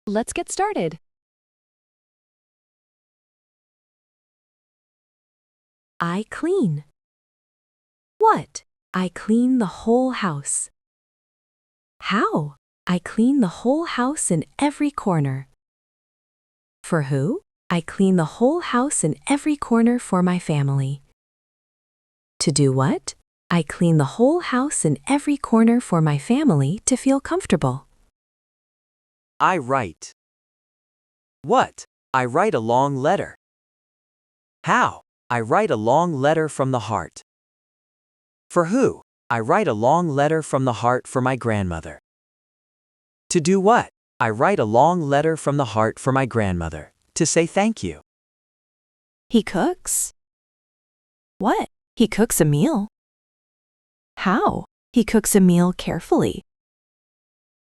Let's get started. I clean. What? I clean the whole house. How? I clean the whole house in every corner. For who? I clean the whole house in every corner for my family. To do what? I clean the whole house in every corner for my family to feel comfortable. I write. What? I write a long letter. How? I write a long letter from the heart. For who? I write a long letter from the heart for my grandmother. To do what? I write a long letter from the heart for my grandmother, to say thank you. He cooks. What? He cooks a meal. How? He cooks a meal carefully.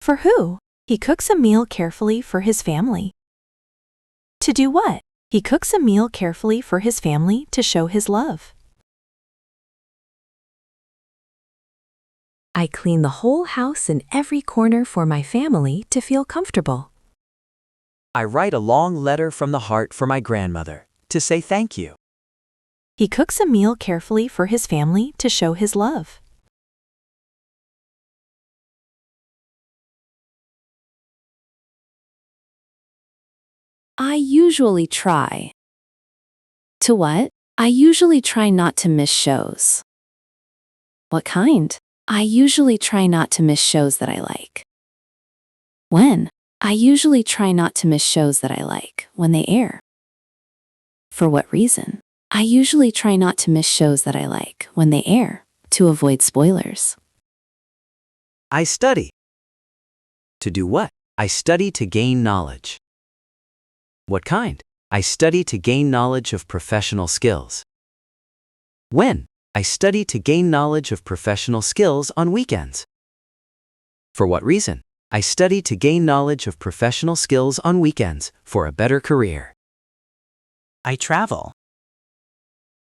For who? He cooks a meal carefully for his family. To do what? He cooks a meal carefully for his family to show his love. I clean the whole house in every corner for my family to feel comfortable. I write a long letter from the heart for my grandmother, to say thank you. He cooks a meal carefully for his family to show his love. I usually try. To what? I usually try not to miss shows. What kind? I usually try not to miss shows that I like. When? I usually try not to miss shows that I like when they air. For what reason? I usually try not to miss shows that I like when they air, to avoid spoilers. I study. To do what? I study to gain knowledge. What kind? I study to gain knowledge of professional skills. When? I study to gain knowledge of professional skills on weekends. For what reason? I study to gain knowledge of professional skills on weekends for a better career. I travel.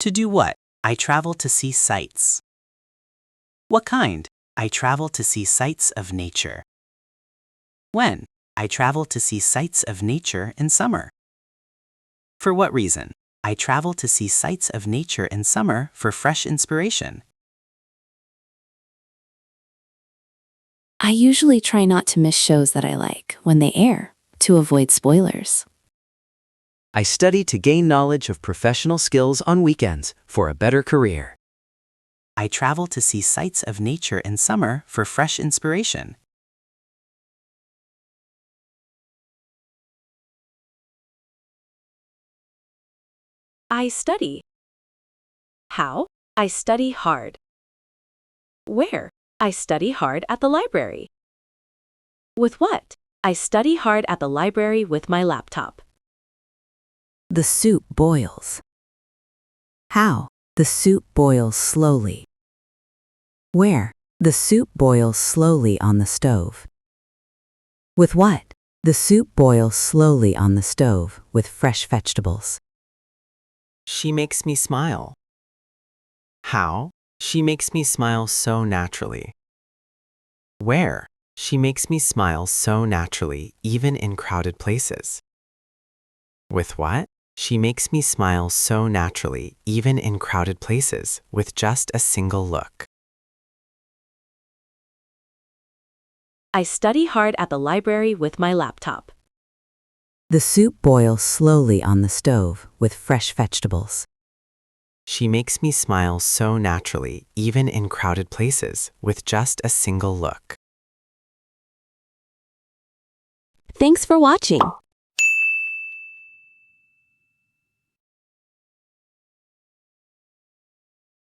To do what? I travel to see sights. What kind? I travel to see sights of nature. When? I travel to see sights of nature in summer. For what reason? I travel to see sights of nature in summer for fresh inspiration. I usually try not to miss shows that I like when they air, to avoid spoilers. I study to gain knowledge of professional skills on weekends for a better career. I travel to see sights of nature in summer for fresh inspiration. I study. How? I study hard. Where? I study hard at the library. With what? I study hard at the library with my laptop. The soup boils. How? The soup boils slowly. Where? The soup boils slowly on the stove. With what? The soup boils slowly on the stove with fresh vegetables. She makes me smile. How? She makes me smile so naturally. Where? She makes me smile so naturally, even in crowded places. With what? She makes me smile so naturally, even in crowded places, with just a single look. I study hard at the library with my laptop. The soup boils slowly on the stove with fresh vegetables. She makes me smile so naturally, even in crowded places, with just a single look. Thanks for watching.